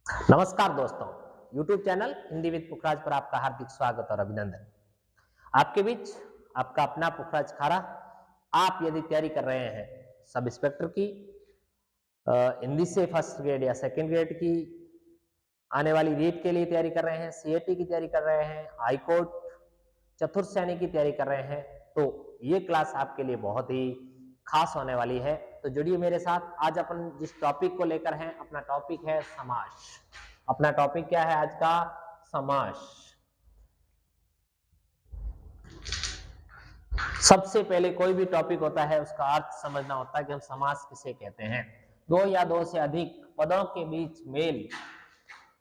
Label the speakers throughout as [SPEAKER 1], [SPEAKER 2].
[SPEAKER 1] नमस्कार दोस्तों, YouTube channel Hindi with पुखराज पर आपका हार्दिक स्वागत और अभिनंदन। आपके बीच आपका अपना पुखराज खारा। आप यदि तैयारी कर रहे हैं सब इंस्पेक्टर की, हिंदी से फर्स्ट ग्रेड या सेकंड ग्रेड की, आने वाली रीट के लिए तैयारी कर रहे हैं, सीएटी की तैयारी कर रहे हैं, हाईकोर्ट चतुर्थ श्रेणी की तैयारी कर रहे हैं, तो ये क्लास आपके लिए बहुत ही खास होने वाली है। तो जुड़िए मेरे साथ। आज अपन जिस टॉपिक को लेकर हैं, अपना टॉपिक है समास। अपना टॉपिक क्या है आज का? समास। सबसे पहले कोई भी टॉपिक होता है उसका अर्थ समझना होता है कि हम समास किसे कहते हैं। दो या दो से अधिक पदों के बीच मेल,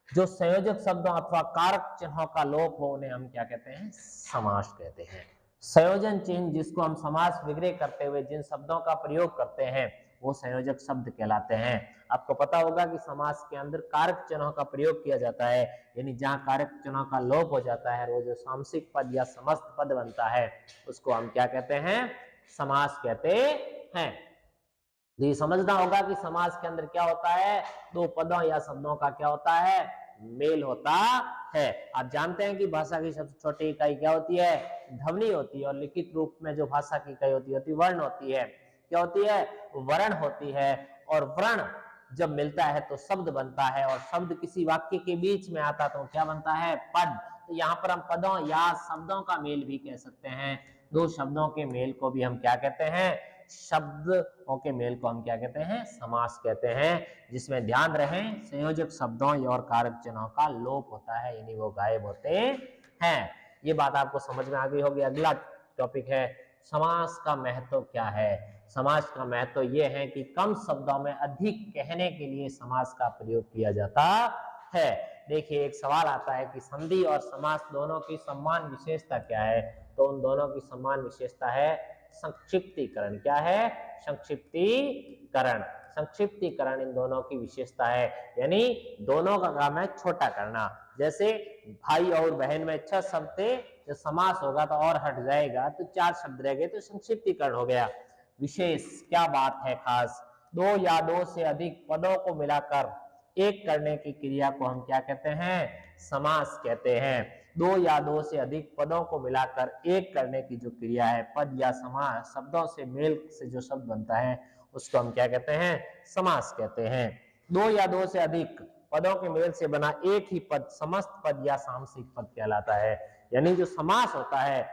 [SPEAKER 1] जो संयोजक शब्दों अथवा कारक चिन्हों का लोप हो, उन्हें हम क्या कहते हैं? समास कहते हैं। संयोजन चिन्ह जिसको हम समास विग्रह करते हुए जिन शब्दों का प्रयोग करते हैं वो संयोजक शब्द कहलाते हैं। आपको पता होगा कि समास के अंदर कारक चिन्हों का प्रयोग किया जाता है, यानी जहां कारक चिन्हों का लोप हो जाता है, वो जो सामसिक पद या समस्त पद बनता है उसको हम क्या कहते हैं? समास कहते हैं। ये समझना होगा कि समास के अंदर क्या होता है? दो पदों या शब्दों का क्या होता है? मेल होता है। आप जानते हैं कि भाषा की सबसे छोटी इकाई क्या होती है? ध्वनि होती है। और लिखित रूप में जो भाषा की इकाई होती है वर्ण होती है। क्या होती है? वर्ण होती है। और वर्ण जब मिलता है तो शब्द बनता है, और शब्द किसी वाक्य के बीच में आता तो क्या बनता है? पद। तो यहाँ पर हम पदों या शब्दों का मेल भी कह सकते हैं। दो शब्दों के मेल को भी हम क्या कहते हैं? शब्दों के मेल को हम क्या कहते हैं? समास कहते हैं। जिसमें ध्यान रहे संयोजक शब्दों और कारक चिन्हों का लोप होता है, यानी वो गायब होते हैं। ये बात आपको समझ में आ गई होगी। अगला टॉपिक है समास का महत्व क्या है। समास का महत्व यह है कि कम शब्दों में अधिक कहने के लिए समास का प्रयोग किया जाता है। देखिए, एक सवाल आता है कि संधि और समास दोनों की समान विशेषता क्या है? तो उन दोनों की समान विशेषता है संक्षिप्तीकरण। क्या है? संक्षिप्तीकरण। संक्षिप्तीकरण इन दोनों की विशेषता है, यानी दोनों का काम है छोटा करना। जैसे भाई और बहन में 6 शब्द थे, जब समास होगा तो और हट जाएगा तो 4 शब्द रह गए, तो संक्षिप्तीकरण हो गया। विशेष क्या बात है खास? दो या दो से अधिक पदों को मिलाकर एक करने की क्रिया को हम क्या कहते हैं? समास कहते हैं। दो या दो से अधिक पदों को मिलाकर एक करने की जो क्रिया है, पद या समास शब्दों से मेल से जो शब्द बनता है उसको हम क्या कहते हैं? समास कहते हैं। दो या दो से अधिक पदों के मेल से बना एक ही पद समस्त पद या सामसिक पद कहलाता है। यानी जो समास होता है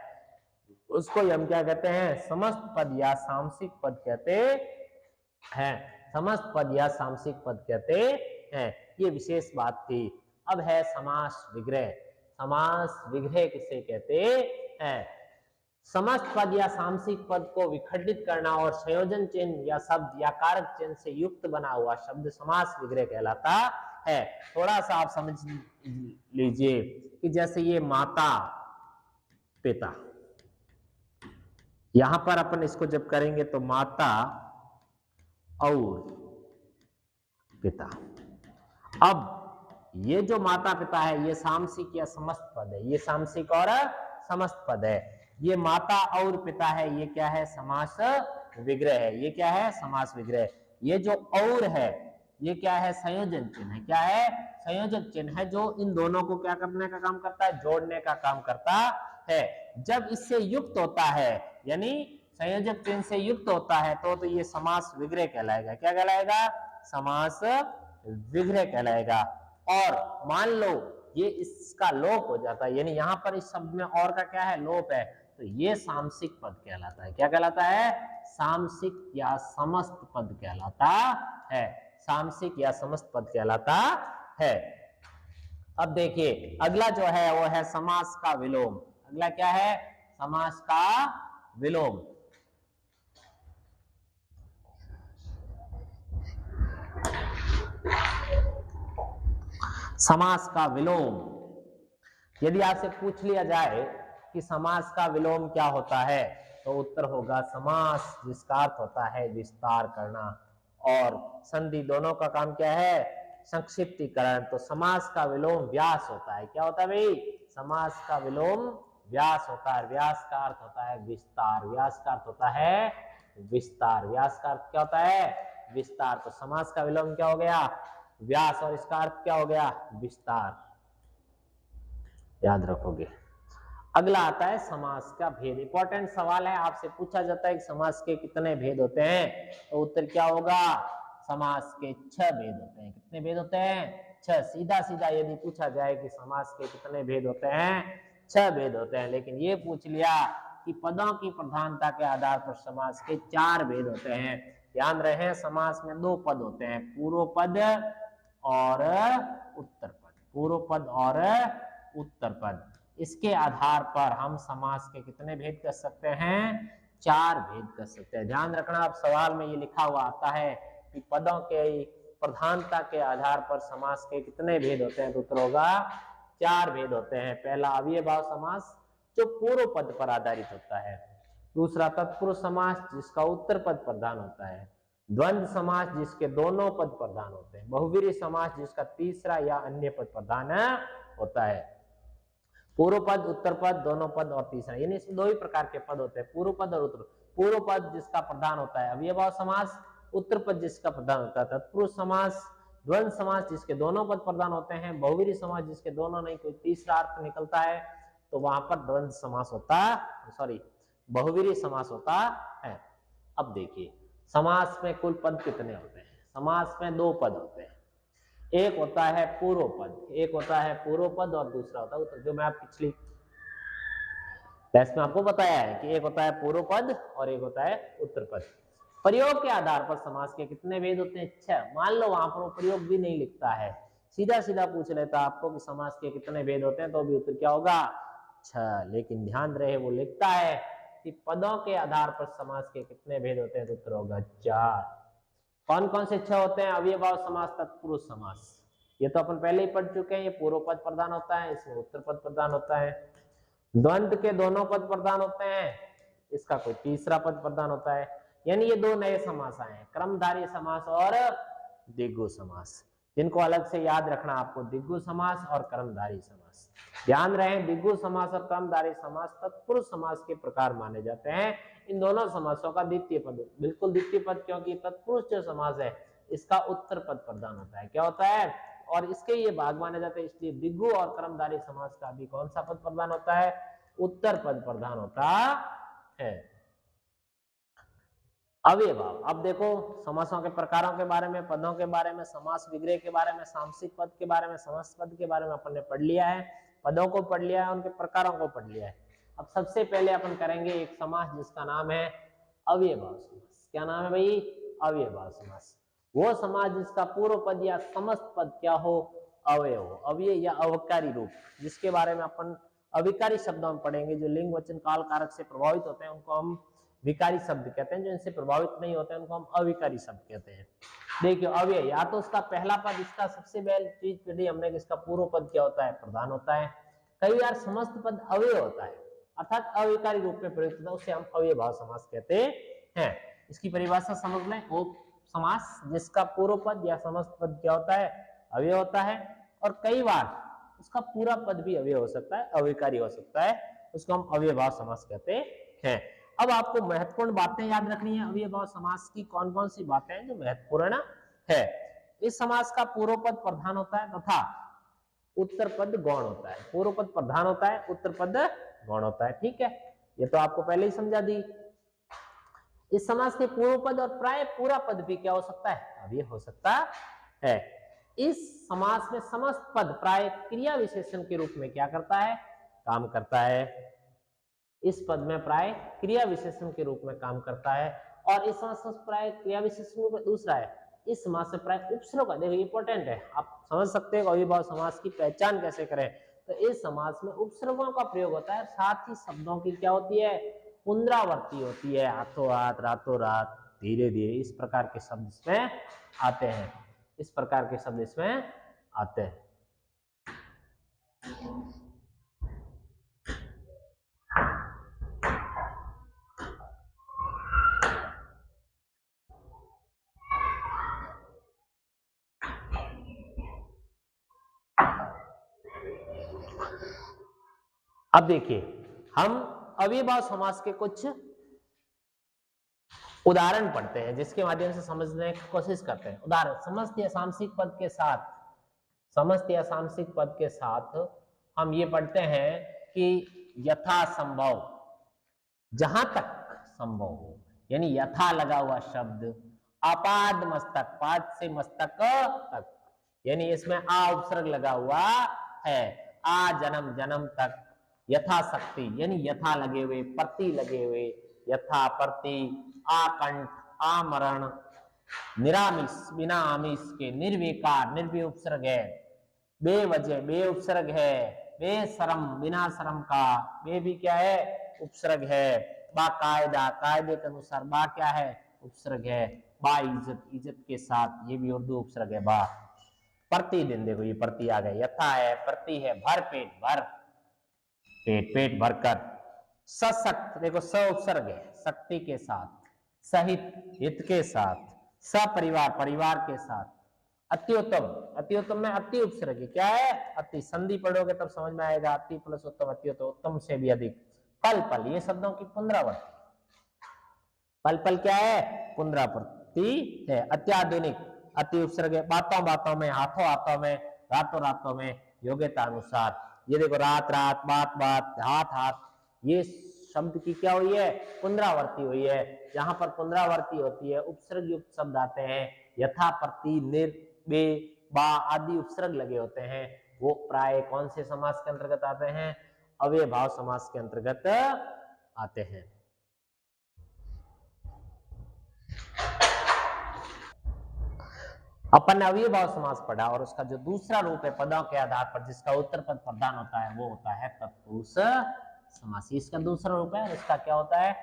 [SPEAKER 1] उसको हम क्या कहते हैं? समस्त पद या सामसिक पद कहते हैं। समस्त पद या सामसिक पद कहते हैं। ये विशेष बात थी। अब है समास विग्रह। समास विग्रह किसे कहते हैं? समस्त पद या सामसिक पद को विखंडित करना और संयोजन चिन्ह या शब्द या कारक चिन्ह से युक्त बना हुआ शब्द समास विग्रह कहलाता है। थोड़ा सा आप समझ लीजिए कि जैसे ये माता पिता, यहां पर अपन इसको जब करेंगे तो माता और पिता। अब ये जो माता पिता है ये सामसिक या समस्त पद है। ये सामसिक और समस्त पद है। ये माता और पिता है, ये क्या है? समास विग्रह है। ये क्या है? समास विग्रह। ये जो और है ये क्या है? संयोजन चिन्ह है। क्या है? संयोजक चिन्ह है, जो इन दोनों को क्या करने का काम करता है? जोड़ने का काम करता है। जब इससे युक्त होता है, यानी संयोजक चिन्ह से युक्त होता है, तो ये समास विग्रह कहलाएगा। क्या कहलाएगा? समास विग्रह कहलाएगा। और मान लो ये इसका लोप हो जाता है, यानी यहां पर इस शब्द में और का क्या है? लोप है, तो ये सामसिक पद कहलाता है। क्या कहलाता है? सामसिक या समस्त पद कहलाता है। सामसिक या समस्त पद कहलाता है। अब देखिए अगला जो है वो है समास का विलोम। अगला क्या है? समास का विलोम। समास का विलोम, यदि आपसे पूछ लिया जाए कि समास का विलोम क्या होता है, तो उत्तर होगा समास, जिसका अर्थ होता है विस्तार करना, और संधि दोनों का काम क्या है? संक्षिप्तीकरण। तो समास का विलोम व्यास होता है। क्या होता है भाई? समास का विलोम व्यास होता है। व्यास का अर्थ होता है विस्तार। व्यास का अर्थ होता है विस्तार। व्यास का अर्थ क्या होता है? विस्तार। तो समास का विलोम क्या हो गया? व्यास, और इसका अर्थ क्या हो गया? विस्तार, याद रखोगे। अगला आता है समास का भेद। इंपॉर्टेंट सवाल है, आपसे पूछा जाता है कि समास के कितने भेद होते हैं, तो उत्तर क्या होगा? समास के 6 भेद होते हैं। कितने भेद होते हैं? 6। सीधा सीधा यदि पूछा जाए कि समास के कितने भेद होते हैं, 6 भेद होते हैं। लेकिन ये पूछ लिया कि पदों की प्रधानता के आधार पर समास के 4 भेद होते हैं। ध्यान रहे, समास में 2 पद होते हैं, पूर्व पद और उत्तर पद। पूर्व पद और उत्तर पद, इसके आधार पर हम समास के कितने भेद कर सकते हैं? 4 भेद कर सकते हैं। ध्यान रखना, अब सवाल में ये लिखा हुआ आता है कि पदों के प्रधानता के आधार पर समास के कितने भेद होते हैं, तो उत्तर होगा 4 भेद होते हैं। पहला अव्ययभाव समास, जो पूर्व पद पर आधारित होता है। दूसरा तत्पुरुष समास, जिसका उत्तर पद प्रधान होता है। द्वंद्व समास, जिसके दोनों पद प्रधान होते हैं। बहुव्रीहि समास, जिसका तीसरा या अन्य पद प्रधान होता है। पूर्व पद, उत्तर पद, दोनों पद और तीसरा, यानी इसमें 2 ही प्रकार के पद होते हैं, पूर्व पद और उत्तर। पूर्व पद जिसका प्रधान होता है अव्ययभाव समास, उत्तर पद जिसका प्रधान होता है तत्पुरुष समास। द्वंद्व समास, जिसके दोनों पद प्रधान होते हैं। बहुव्रीहि समास, जिसके दोनों नहीं, कोई तीसरा अर्थ निकलता है, तो वहां पर द्वंद्व समास होता है, सॉरी बहुव्रीहि समास होता है। अब देखिए, समास में कुल पद कितने होते हैं? समास में 2 पद होते हैं। एक होता है पूर्व पद, एक होता है पूर्व पद और दूसरा होता है उत्तर। जो मैं आप पिछली क्लास में आपको बताया है कि एक होता है पूर्व पद और एक होता है उत्तर पद। प्रयोग के आधार पर समास के कितने भेद होते हैं? 6। मान लो वहां पर वो प्रयोग भी नहीं लिखता है, सीधा सीधा पूछ लेता आपको कि समास के कितने भेद होते हैं, तो भी उत्तर क्या होगा? 6। लेकिन ध्यान रहे, वो लिखता है कि पदों के आधार पर समास के कितने भेद होते हैं, तो उत्तर होगा 4। कौन कौन से 6 होते हैं? अव्ययभाव समास, तत्पुरुष समास, ये तो अपन पहले ही पढ़ चुके हैं। ये पूर्व पद प्रधान होता है, इसमें उत्तर पद प्रधान होता है। द्वंद्व के दोनों पद प्रधान होते हैं, इसका कोई तीसरा पद प्रधान होता है। यानी ये 2 नए समास आए हैं, क्रमधारी समास और द्विगु समास, जिनको अलग से याद रखना आपको, द्विगु समास और क्रमधारी समास। ध्यान रहे, द्विगु समास और क्रमधारी समास तत्पुरुष समास के प्रकार माने जाते हैं। इन दोनों समासों का द्वितीय पद, बिल्कुल द्वितीय पद, क्योंकि तत्पुरुष जो समास है इसका उत्तर पद प्रधान होता है। क्या होता है? और इसके ये भाग माने जाते हैं, इसलिए द्विगु और क्रमधारी समास का भी कौन सा पद प्रधान होता है? उत्तर पद प्रधान होता है। अव्ययभाव, अब देखो समासों के प्रकारों के बारे में, पदों के बारे में, समास विग्रह के बारे में, सामसिक पद के बारे में, समास पद के बारे में अपन ने पढ़ लिया है, पदों को पढ़ लिया है, उनके प्रकारों को पढ़ लिया है। अब सबसे पहले अपन करेंगे एक समास जिसका नाम है अव्ययभाव समास। क्या नाम है भाई? अव्ययभाव समास। वो समास जिसका पूर्व पद या समस्त पद क्या हो? अव्यय हो, अव्यय या अवकारी रूप, जिसके बारे में अपन अविकारी शब्दों में पढ़ेंगे। जो लिंग वचन काल कारक से प्रभावित होते हैं उनको हम विकारी शब्द कहते हैं, जो इनसे प्रभावित नहीं होते हैं उनको हम अविकारी शब्द कहते हैं। देखिए, अव्यय या तो उसका पहला पद, इसका सबसे पहले चीज पढ़ी हमने कि इसका पूर्व पद क्या होता है? प्रधान होता है। कई बार समस्त पद अव्यय होता है, अर्थात अविकारी रूप में प्रयुक्त होता है, उसे हम अव्ययभाव समास कहते हैं। इसकी परिभाषा समझ लें, वो समास जिसका पूर्व पद या समस्त पद क्या होता है? अव्यय होता है। और कई बार उसका पूरा पद भी अव्यय हो सकता है, अविकारी हो सकता है, उसको हम अव्ययभाव समास कहते हैं। अब आपको महत्वपूर्ण बातें याद रखनी है। अव्ययभाव समास की कौन कौन सी बातें हैं जो महत्वपूर्ण है? इस समास का पूर्व पद प्रधान होता है तथा उत्तर पद गौण होता है। पूर्व पद प्रधान होता है, उत्तर पद गौण होता है। ठीक है, ये तो आपको पहले ही समझा दी। इस समास के पूर्व पद और प्राय पूरा पद भी क्या हो सकता है? अव्यय हो सकता है। इस समास में समस्त पद प्राय क्रिया विशेषण के रूप में क्या करता है? काम करता है। इस पद में प्राय क्रिया विशेषण के रूप में काम करता है। और इस समास में प्राय क्रिया विशेषण दूसरा है, इस समास में प्राय उपसर्ग का, देखो इंपॉर्टेंट है, आप समझ सकते हैं अव्ययभाव समास की पहचान कैसे करें। तो इस समास में उपसर्गों का प्रयोग होता है, साथ ही शब्दों की क्या होती है? पुनरावृत्ति होती है। हाथों हाथ, रातों रात, धीरे धीरे, इस प्रकार के शब्द इसमें आते हैं। इस प्रकार के शब्द इसमें आते हैं। अब देखिए, हम अव्ययभाव समास के कुछ उदाहरण पढ़ते हैं जिसके माध्यम से समझने की कोशिश करते हैं। उदाहरण, समस्त या सामसिक पद के साथ, समस्त या सामसिक पद के साथ हम ये पढ़ते हैं कि यथासंभव, जहां तक संभव हो, यानी यथा लगा हुआ शब्द, अपाद मस्तक, पाद से मस्तक तक, यानी इसमें आ उपसर्ग लगा हुआ है, आ जन्म, जन्म तक, यथाशक्ति यानी यथा लगे हुए, प्रति लगे हुए, यथा, प्रति, आकंठ, आमरण, निरामिष बिना आमिष के, निर्विकार निर्वि उपसर्ग है, बेवजह बे उपसर्ग है, बेशरम बिना शर्म का, बे भी क्या है उपसर्ग है, बाकायदा कायदे के अनुसार, बा क्या है उपसर्ग है, बा इज्जत इज्जत के साथ, ये भी उर्दू उपसर्ग है बा। प्रतिदिन, देखो ये प्रति आ गए, यथा है, प्रति है, भर पेट, भर पेट, पेट भरकर, सशक्त, देखो स उपसर्ग है, शक्ति के साथ, सहित हित के साथ, सपरिवार परिवार के साथ, अत्युत्तम, अत्युत्तम में अति उपसर्ग है, क्या है अति, संधि पढ़ोगे तब समझ में आएगा, अति प्लस उत्तम, अत्युत्तम, उत्तम से भी अधिक, पल पल, ये शब्दों की पुनरावृत्ति, पल पल क्या है पुनरावृत्ति है, अत्याधुनिक अति उपसर्ग है, बातों बातों में, हाथों हाथों में, रातों रातों में, योग्यता अनुसार, ये देखो रात रात, बात बात, हाथ हाथ, ये शब्द की क्या हुई है पुनरावृत्ति हुई है। जहां पर पुनरावृत्ति होती है उपसर्ग युक्त शब्द आते हैं, यथा, प्रति, निर, बे, बा आदि उपसर्ग लगे होते हैं, वो प्राय कौन से समास के अंतर्गत आते हैं, अव्यय भाव समास के अंतर्गत आते हैं। अपन ने अव्यय भाव समास पढ़ा और उसका जो दूसरा रूप है पदों के आधार पर जिसका उत्तर पद प्रधान होता है वो होता है तत्पुरुष समास। इसका दूसरा रूप है और इसका क्या होता है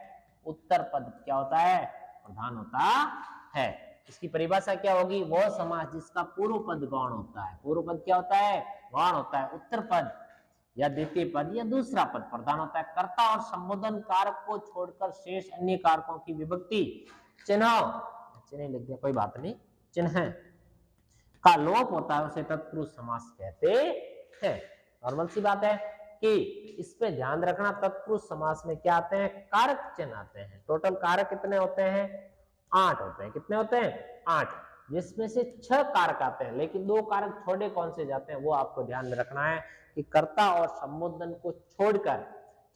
[SPEAKER 1] उत्तर पद क्या होता है प्रधान होता है। इसकी परिभाषा क्या होगी, वो समास जिसका पूर्व पद गौण होता है, पूर्व पद क्या होता है गौण होता है, उत्तर पद या द्वितीय पद या दूसरा पद प्रधान होता है, कर्ता और संबोधन कारक को छोड़कर शेष अन्य कारकों की विभक्ति चिन्ह, चिन्ह लिख दिया कोई बात नहीं, चिन्ह का लोप होता है उसे तत्पुरुष समास कहते हैं। नॉर्मल सी बात है कि इस पे ध्यान रखना, तत्पुरुष समास में क्या आते हैं कारक चिन्ह आते हैं। टोटल कारक कितने होते हैं 8 होते हैं, कितने होते हैं 8, जिसमें से 6 कारक आते हैं, लेकिन 2 कारक छोड़े कौन से जाते हैं वो आपको ध्यान में रखना है कि कर्ता और संबोधन को छोड़कर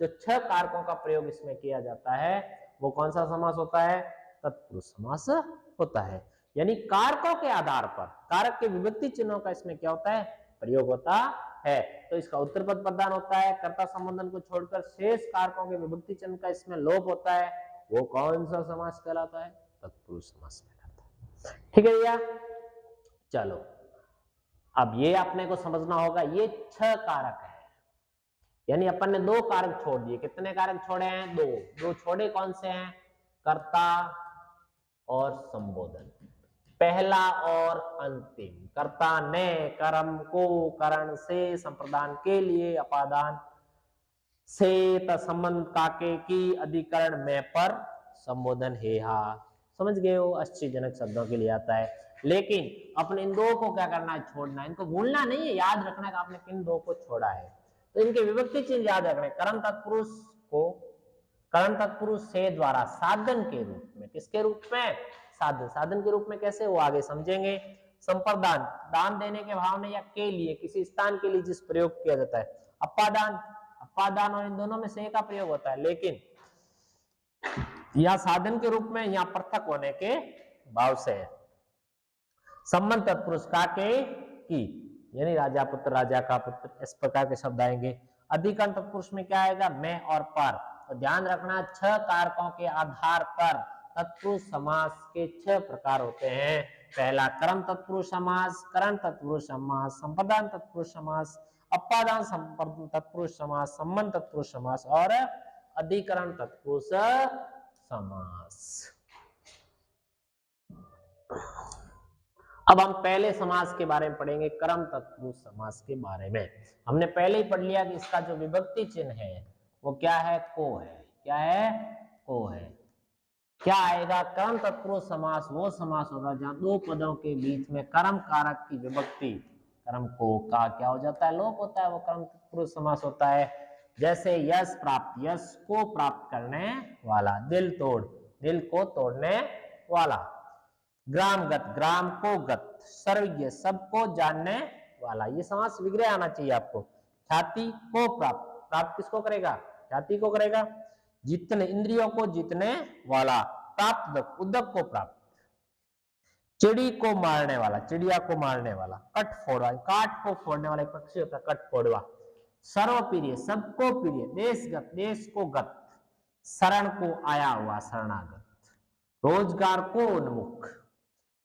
[SPEAKER 1] जो 6 कारकों का प्रयोग इसमें किया जाता है वो कौन सा समास होता है तत्पुरुष समास होता है। यानी कारकों के आधार पर कारक के विभक्ति चिन्हों का इसमें क्या होता है प्रयोग होता है। तो इसका उत्तर पद प्रदान होता है, कर्ता संबोधन को छोड़कर शेष कारकों के विभक्ति चिन्ह का इसमें लोप होता है, वो कौन सा समास कहलाता है तत्पुरुष समास कहलाता है। ठीक है भैया, चलो अब ये आपने को समझना होगा, ये 6 कारक है, यानी अपन ने 2 कारक छोड़ दिए, कितने कारक छोड़े हैं 2, 2 छोड़े कौन से हैं कर्ता और संबोधन, पहला और अंतिम, कर्ता ने कर्म को करण से संप्रदान के लिए अपादान से संबंध काके की अधिकरण में पर संबोधन है, हा समझ गए हो, आश्चर्यजनक शब्दों के लिए आता है। लेकिन अपने इन 2 को क्या करना है छोड़ना है, इनको भूलना नहीं है, याद रखना है कि आपने किन 2 को छोड़ा है। तो इनके विभक्ति चिन्ह याद रखना है, कर्म तत्पुरुष को कर्म तत्पुरुष से द्वारा साधन के रूप में, किसके रूप में साधन, साधन के रूप में कैसे वो आगे समझेंगे। संप्रदान दान देने के भाव में या के लिए किसी स्थान के लिए जिस प्रयोग किया जाता है, अपादान अपादान और इन दोनों में से का प्रयोग होता है, लेकिन या साधन के रूप में या पृथक होने के भाव से है। संबंध तत्पुरुष का के की यानी राजा पुत्र राजा का पुत्र, इस प्रकार के शब्द आएंगे। अधिकरण तत्पुरुष में क्या आएगा मैं और पर। तो ध्यान रखना 6 कारकों के आधार पर तत्पुरुष समास के 6 प्रकार होते हैं। पहला कर्म तत्पुरुष समास, करण तत्पुरुष समास, संप्रदान तत्पुरुष समास, अपादान तत्पुरुष समास, संबंध तत्पुरुष समास और अधिकरण तत्पुरुष समास। अब हम पहले समास के बारे में पढ़ेंगे, कर्म तत्पुरुष समास के बारे में। हमने पहले ही पढ़ लिया कि इसका जो विभक्ति चिन्ह है वो क्या है को है, क्या है को है। क्या आएगा कर्म तत्पुरुष समास वो समास होगा जहां 2 पदों के बीच में कर्म कारक की विभक्ति कर्म को का क्या हो जाता है लोप होता है, वो कर्म तत्पुरुष समास होता है। जैसे यश प्राप्त, यश को प्राप्त करने वाला, दिल तोड़ दिल को तोड़ने वाला। ग्रामगत, ग्राम को गत, सर्वज्ञ, सबको जानने वाला। ये समास विग्रह आना चाहिए आपको। ख्याति को प्राप्त, प्राप्त किसको करेगा? ख्याति को करेगा। जितने, इंद्रियों को जीतने वाला। प्राप्त, उदक को प्राप्त। चिड़ी को मारने वाला, चिड़िया को मारने वाला। कट फोड़वा, काट को फोड़ने वाला एक पक्षी होता है, कट फोड़वा। सर्वप्रिय, सबको प्रिय। देशगत, देश को गत। शरण को आया हुआ, शरणागत। रोजगार को उन्मुख।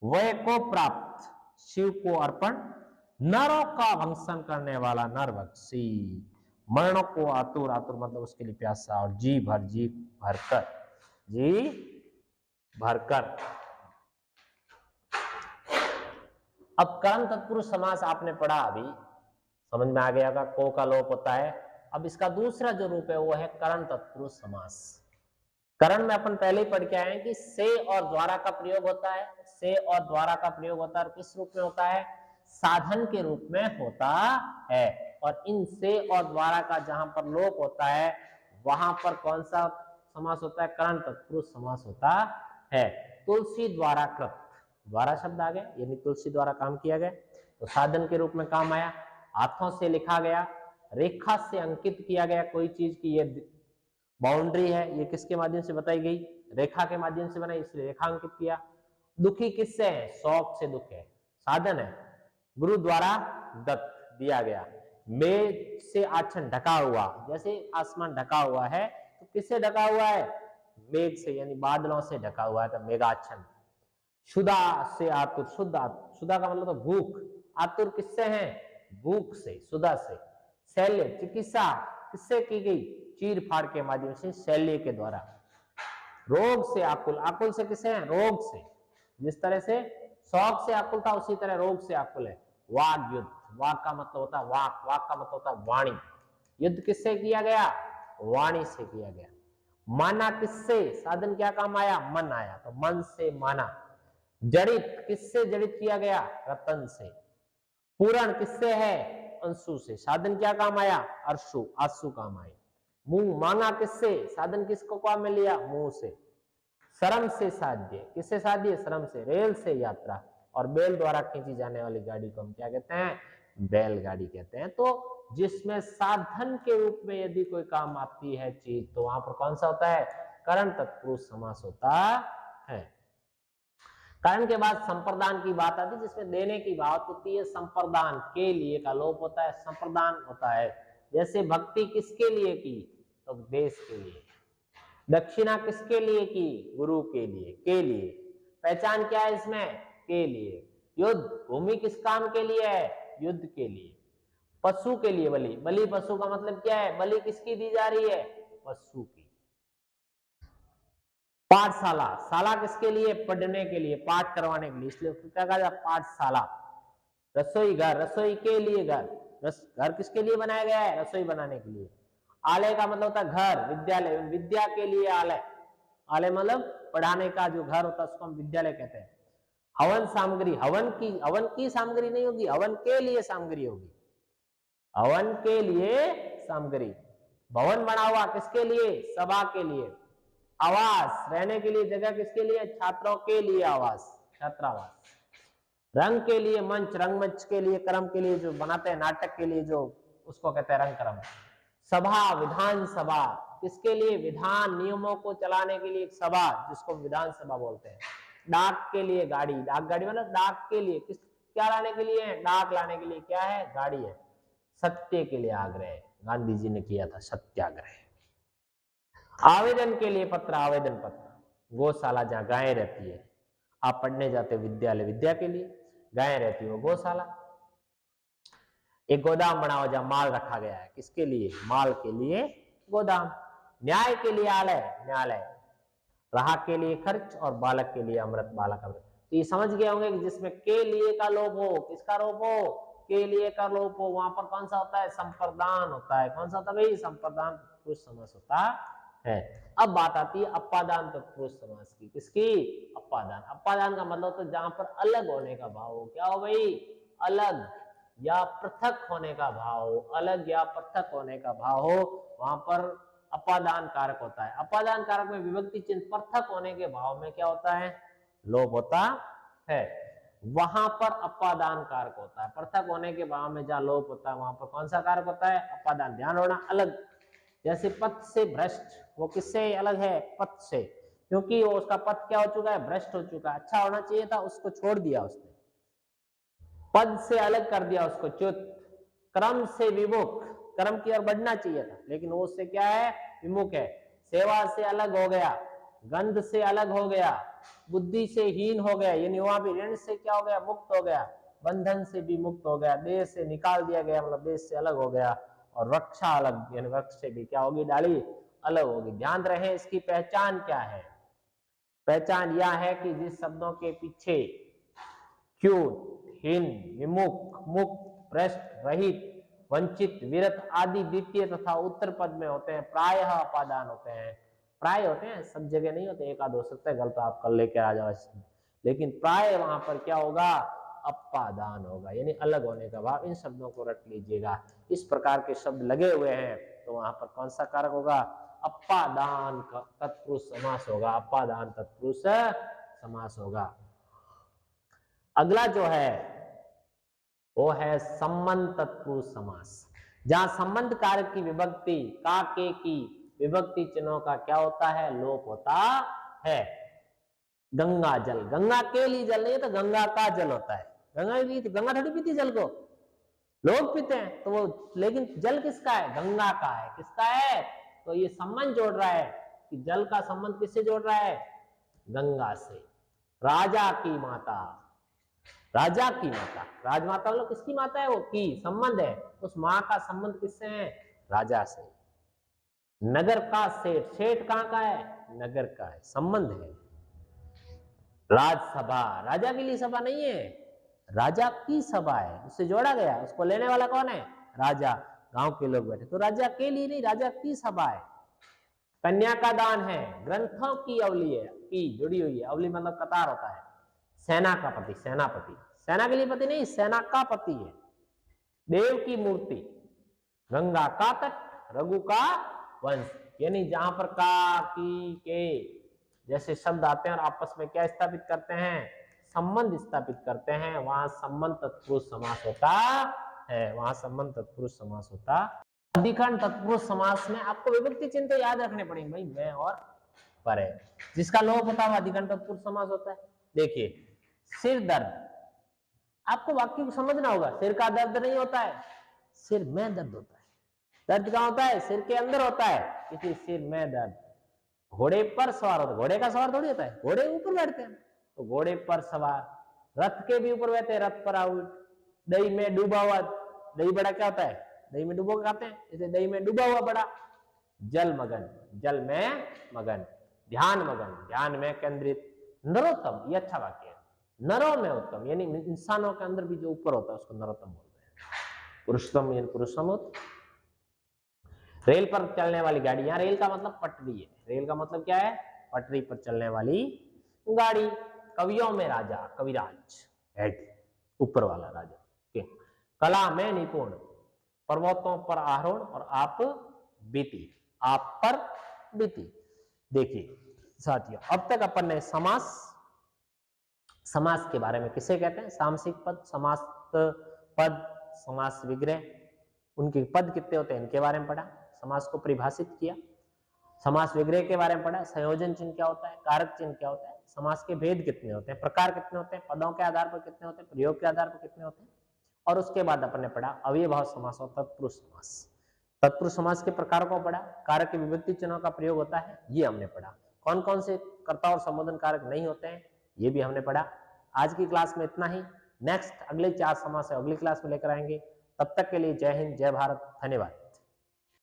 [SPEAKER 1] वय को प्राप्त, शिव को अर्पण। नरों का भंसन करने वाला, नरभक्षी। मरण को आतुर, आतुर मतलब उसके लिए प्यासा। और जी भर, जी भरकर, जी भरकर। अब कर्म तत्पुरुष समास आपने पढ़ा, अभी समझ में आ गया होगा। को का लोप होता है। अब इसका दूसरा जो रूप है वो है करण तत्पुरुष समास। करण में अपन पहले ही पढ़ के आए हैं कि से और द्वारा का प्रयोग होता है। से और द्वारा का प्रयोग होता है, और किस रूप में होता है? साधन के रूप में होता है। और इन से और द्वारा का जहां पर लोप होता है वहां पर कौन सा समास होता है? करण तत्पुरुष समास होता है। तुलसी द्वारा कृत, द्वारा शब्द आ गया, यानी तुलसी द्वारा काम किया गया, तो साधन के रूप में काम आया। हाथों से लिखा गया, रेखा से अंकित किया गया कोई चीज की ये बाउंड्री है, ये किसके माध्यम से बताई गई? रेखा के माध्यम से बनाई, इसलिए रेखांकित किया। दुखी किससे है? शौक से दुख है, साधन है। गुरु द्वारा दत्त, दिया गया। मेघ से आच्छन, ढका हुआ, जैसे आसमान ढका हुआ है तो किससे ढका हुआ है? मेघ से, यानी बादलों से ढका हुआ है, तो मेघाच्छन। शुदा से आतुर, शुद्ध, शुदा का मतलब तो भूख। आतुर किससे है? भूख से, शुदा से। शल्य, चिकित्सा किससे की गई? चीर फाड़ के माध्यम से, शल्य के द्वारा। रोग से आकुल, आकुल से किसे है? रोग से। जिस तरह से शौक से आकुल था उसी तरह रोग से आकुल है। वाग युद्ध, वाग का मतलब होता है वाक, वाक का मतलब होता है वाणी। युद्ध किससे किया गया? वाणी से किया गया। माना किससे? साधन क्या काम आया? मन आया, तो मन से माना। जड़ित, किससे जड़ित किया गया? रतन से। पूरण किससे है? अंशु से। साधन क्या काम आया? अर्शु, आंसू काम आए। मुंह मांगा किससे? साधन किसको काम में लिया? मुंह से। श्रम से साध्य, किससे साध्य? श्रम से। रेल से यात्रा, और बैल द्वारा खींची जाने वाली गाड़ी को हम क्या कहते हैं? बैलगाड़ी कहते हैं। तो जिसमें साधन के रूप में यदि कोई काम आती है चीज, तो वहां पर कौन सा होता है? करण तत्पुरुष समास होता है। करण के बाद संप्रदान की बात आती है, जिसमें देने की बात होती है। संप्रदान, के लिए का लोप होता है, संप्रदान होता है। जैसे भक्ति किसके लिए की? तो देश के लिए। दक्षिणा किसके लिए की? गुरु के लिए, के लिए। पहचान क्या है इसमें? के लिए। युद्ध, भूमि किस काम के लिए है? युद्ध के लिए। पशु के लिए बलि, बलि पशु का मतलब क्या है? बलि किसकी दी जा रही है? पशु की। पाठशाला, शाला किसके लिए? पढ़ने के लिए, पाठ करवाने के लिए, इसलिए क्या कहा जाता? पाठशाला। रसोई घर, रसोई के लिए घर। घर किसके लिए बनाया गया है? रसोई बनाने के लिए। आलय का मतलब होता है घर, विद्यालय, विद्या के लिए आलय। आलय मतलब पढ़ाने का जो घर होता है उसको हम विद्यालय कहते हैं। हवन सामग्री, हवन की सामग्री नहीं होगी, हवन के लिए सामग्री होगी। हवन के लिए सामग्री। भवन बना हुआ किसके लिए? सभा के लिए। आवास, रहने के लिए जगह किसके लिए? छात्रों के लिए आवास, छात्रावास। रंग के लिए मंच, रंगमंच के लिए, कर्म के लिए जो बनाते हैं, नाटक के लिए जो, उसको कहते हैं रंग कर्म। सभा, विधान सभा, किसके लिए? विधान, नियमों को चलाने के लिए एक सभा, जिसको विधान सभा बोलते हैं। डाक के लिए गाड़ी, डाक गाड़ी मतलब डाक के लिए, किस, क्या लाने के लिए है? डाक लाने के लिए क्या है? गाड़ी है। सत्य के लिए आग्रह, गांधी जी ने किया था सत्याग्रह। आवेदन के लिए पत्र, आवेदन पत्र। गौशाला, जहां गायें रहती है, आप पढ़ने जाते हो विद्यालय, विद्या के लिए। गायें रहती है वो गौशाला। एक गोदाम बना हुआ जहां माल रखा गया है, किसके लिए? माल के लिए गोदाम। न्याय के लिए आलय, न्यायालय। राह के लिए खर्च, और बालक के लिए अमृत, बालक अमृत। तो ये समझ गए होंगे कि जिसमें के लिए का लोप हो, किसका लोप हो? के लिए का लोप हो, वहां पर कौन सा होता है? संप्रदान होता है। कौन सा होता है भाई? संप्रदान तत्पुरुष समास होता है। अब बात आती है अपादान तत्पुरुष समास की। किसकी? अपादान। अपादान का मतलब तो जहां पर अलग होने का भाव हो। क्या हो भाई? अलग या पृथक होने का भाव हो। अलग या पृथक होने का भाव हो, वहां पर अपादान कारक होता है। अपादान कारक में विभक्ति चिन्ह पृथक होने के भाव में क्या होता है? लोप होता है। वहां पर अपादान कारक होता है। पृथक होने के भाव में जहां लोप होता है वहां पर कौन सा कारक होता है? अपादान। ध्यान होना अलग। जैसे पथ से भ्रष्ट, वो किससे अलग है? पथ से, क्योंकि वो उसका पथ क्या हो चुका है? भ्रष्ट हो चुका है। अच्छा होना चाहिए था, उसको छोड़ दिया उसने, पद से अलग कर दिया उसको, च्युत। क्रम से विमुख, क्रम की ओर बढ़ना चाहिए था, लेकिन वो उससे क्या है? विमुख है। सेवा से अलग हो गया, गंध से अलग हो गया, बुद्धि से हीन हो गया, यानी वहां भी ऋण से क्या हो गया? मुक्त हो गया, बंधन से भी मुक्त हो गया, देह से निकाल दिया गया, मतलब देह से अलग हो गया, और वृक्षा अलग, यानी वृक्ष से भी क्या होगी? डाली अलग होगी। ध्यान रहे इसकी पहचान क्या है? पहचान यह है कि जिस शब्दों के पीछे च्युत, हीन, विमुख, मुक्त, भ्रष्ट, रहित, वंचित, विरत आदि द्वितीय तथा उत्तर पद में होते हैं, प्रायः अपादान होते हैं। प्राय होते हैं, सब जगह नहीं होते, एक आध हो सकता है, गलत आप कल लेकर आ जाओ, लेकिन प्राय वहां पर क्या होगा? अपादान होगा, यानी अलग होने का भाव। इन शब्दों को रट लीजिएगा। इस प्रकार के शब्द लगे हुए हैं तो वहां पर कौन सा कारक होगा? अपादान का तत्पुरुष समास होगा। अपादान तत्पुरुष समास होगा। अगला जो है वो है संबंध तत्पुरुष समास। जहां संबंध कारक की विभक्ति का, के की विभक्ति चिन्हों का क्या होता है? लोप होता है। गंगा जल, गंगा के लिए जल नहीं है तो गंगा का जल होता है। गंगा थोड़ी पीती जल को, लोग पीते हैं तो वो, लेकिन जल किसका है? गंगा का है। किसका है? तो ये संबंध जोड़ रहा है कि जल का संबंध किससे जोड़ रहा है? गंगा से। राजा की माता, राजा की माता, राजमाता मतलब किसकी माता है? वो की संबंध है, उस माँ का संबंध किससे है? राजा से। नगर का सेठ, सेठ कहाँ का है? नगर का है, संबंध है। राजसभा, राजा के लिए सभा नहीं है, राजा की सभा है, उससे जोड़ा गया। उसको लेने वाला कौन है? राजा। गांव के लोग बैठे तो राजा के लिए नहीं, राजा की सभा है। कन्या का दान है, ग्रंथों की अवली है, की जुड़ी हुई है, अवली मतलब कतार होता है। सेना का पति, सेनापति, सेना के लिए पति नहीं, सेना का पति है। देव की मूर्ति, गंगा का तट, रघु का वंश, यानी जहां पर का, की, के जैसे शब्द आते हैं और आपस में क्या स्थापित करते हैं? संबंध स्थापित करते हैं, वहां संबंध तत्पुरुष समास होता है। वहां संबंध तत्पुरुष समास होता। अधिकरण तत्पुरुष समास में आपको विभक्ति चिन्ह तो याद रखने पड़ेंगे भाई, मैं और पर है। जिसका लोप होता है अधिकरण तत्पुरुष समास होता है। देखिए, सिर दर्द, आपको वाक्य को समझना होगा। सिर का दर्द नहीं होता है, सिर में दर्द होता है। दर्द कहां होता है? सिर के अंदर होता है, किसी सिर में दर्द। घोड़े पर सवार होता है, घोड़े का सवार थोड़ी होता है, घोड़े ऊपर बैठते हैं, तो घोड़े पर सवार। रथ के भी ऊपर बैठते हैं, रथ पर आउट। दही में डूबा हुआ, दही बड़ा क्या होता है? दही में डूबो खाते हैं, इसे दही में डूबा हुआ बड़ा। जल मगन, जल में मगन। ध्यान मगन, ध्यान में केंद्रित। नरोत्तम, ये अच्छा वाक्य है। नरों में उत्तम, यानी इंसानों के अंदर भी जो ऊपर होता है उसको नरोत्तम बोलते हैं। पुरुषोत्तम यानी पुरुषोत्तम। रेल पर चलने वाली गाड़ी, यहाँ रेल का मतलब पटरी है। रेल का मतलब क्या है? पटरी पर चलने वाली गाड़ी। कवियों में राजा, कविराज, हेड, ऊपर वाला राजा। कला में निपुण, पर्वतों पर आरोहण और आप बीती, आप पर बीती। देखिए साथियों, अब तक अपन ने समास, समास के बारे में किसे कहते हैं? सामसिक पद, समास पद, समास विग्रह, उनके पद कितने होते हैं इनके बारे में पढ़ा, समास को परिभाषित किया, समास विग्रह के बारे में पढ़ा, संयोजन चिन्ह क्या होता है, कारक चिन्ह क्या होता है, समास के भेद कितने होते हैं, प्रकार कितने होते हैं, पदों के आधार पर कितने होते हैं, प्रयोग के आधार पर कितने होते हैं, और उसके बाद अपन ने पढ़ा अव्ययभाव समास और तत्पुरुष समास। तत्पुरुष समास के प्रकारों को पढ़ा, कारक के विभक्ति चिन्हों का प्रयोग होता है, ये हमने पढ़ा। कौन कौन से कर्ता और संबोधन कारक नहीं होते हैं, ये भी हमने पढ़ा। आज की क्लास में इतना ही। नेक्स्ट अगले 4 समास है अगली क्लास में लेकर आएंगे। तब तक के लिए जय हिंद, जय भारत, धन्यवाद।